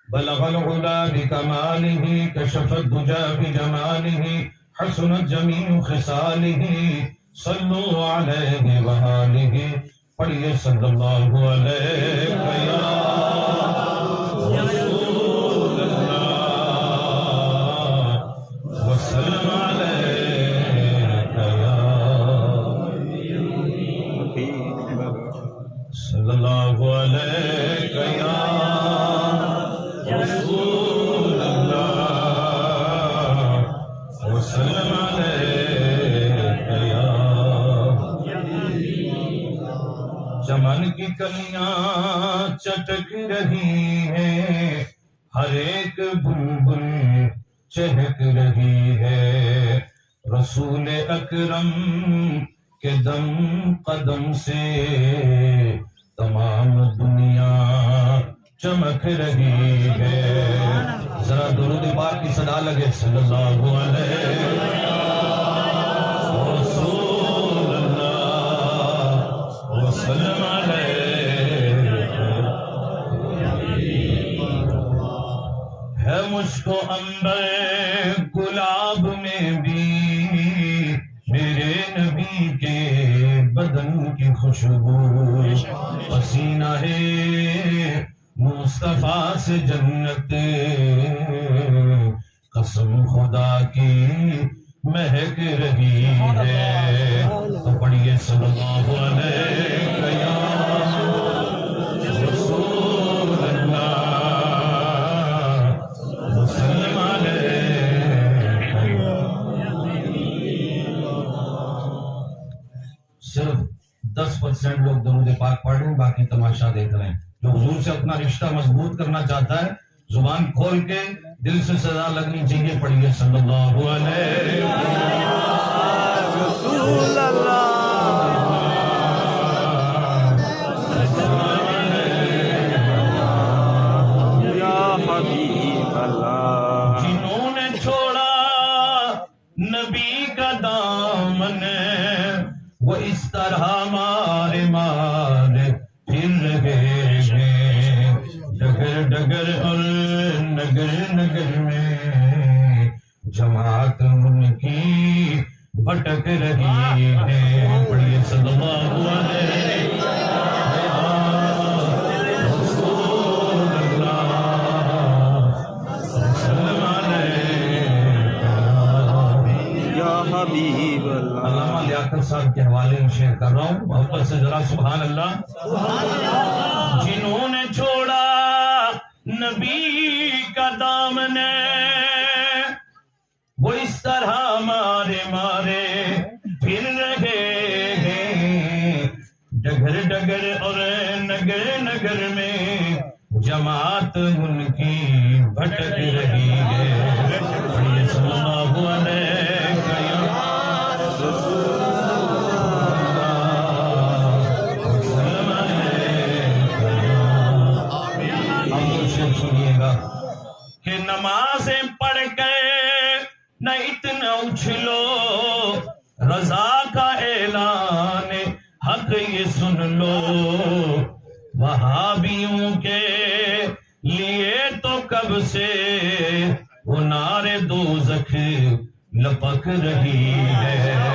بلغ العلا بكماله كشف الدجى بجماله حسنت جميع خصاله صلوا عليه وآله پڑھیے صلی اللہ علیہ یا رسول اللہ وسلم علیہ یا صلی اللہ علیہ یا رسول اللہ وسلم علیہ یا چمن کی کلیاں چٹک رہی ہیں ہر ایک بلبل چہک رہی ہے رسول اکرم کے دم قدم سے تمام دنیا چمک رہی ہے ذرا درود پاک کی صدا لگے صلی اللہ علیہ رسول اللہ وسلم علیہ ہے مشک و عنبر گلاب میں بھی میرے نبی کے بدن کی خوشبو پسینہ ہے مصطفیٰ سے جنت قسم خدا کی مہک رہی ہے تو پڑھیے صلی اللہ علیہ یا رسول اللہ وسلم علیہ صرف 10% لوگ درود پاک پڑھ رہے ہیں باقی تماشا دیکھ رہے ہیں جو حضور سے اپنا رشتہ مضبوط کرنا چاہتا ہے زبان کھول کے دل سے صدا لگنی چاہیے پڑھیے صلی اللہ علیہ رسول اللہ یا حبیب اللہ جنہوں نے چھوڑا نبی کا دامن وہ اس طرح مارے مارے پھر رہے ڈگر ڈگر اور نگر نگر میں جماعت ان کی بھٹک رہی ہے پڑھیے صلی اللہ علیہ رسول اللہ وسلم علیہ یا حبیب اللہ علامہ لیاقت صاحب کے حوالے میں شیئر کر رہا ہوں محبت سے ذرا سبحان اللہ جنہوں نے چھوڑا نبی کا دامن وہ اس طرح مارے مارے پھر رہے ہیں ڈگر ڈگر اور نگر نگر میں جماعت ان کی بھٹک رہی ہے صلی اللہ علیہ سنیے گا کہ نمازیں پڑھ کے نہ اتنا اچھلو رضا کا اعلان حق یہ سن لو وہابیوں کے لیے تو کب سے وہ نار دوزخ لپک رہی ہے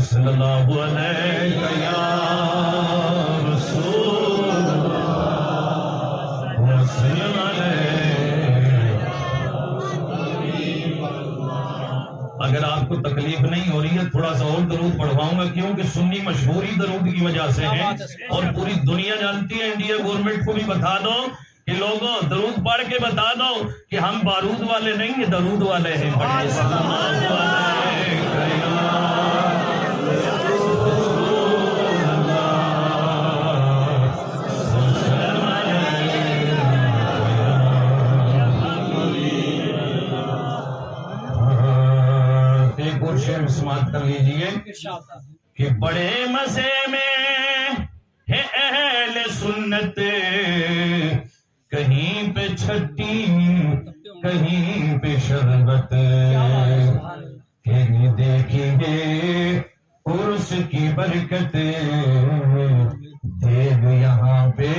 صلی اللہ علیہ یا رسول اللہ وسلم علیہ اگر آپ کو تکلیف نہیں ہو رہی ہے تھوڑا سا اور درود پڑھواؤں گا کیونکہ سنی مشہوری درود کی وجہ سے ہے اور پوری دنیا جانتی ہے انڈیا گورنمنٹ کو بھی بتا دو کہ لوگوں درود پڑھ کے بتا دو کہ ہم بارود والے نہیں ہیں درود والے ہیں سماعت کر لیجئے کہ بڑے مزے میں ہے اہل سنت کہیں پہ چھٹی کہیں پہ شربت، کہیں دیکھیں گے عرس کی برکت، دیگ یہاں پہ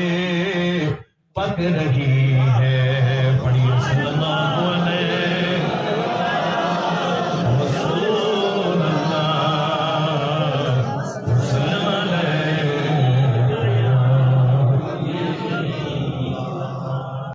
پک رہی ہے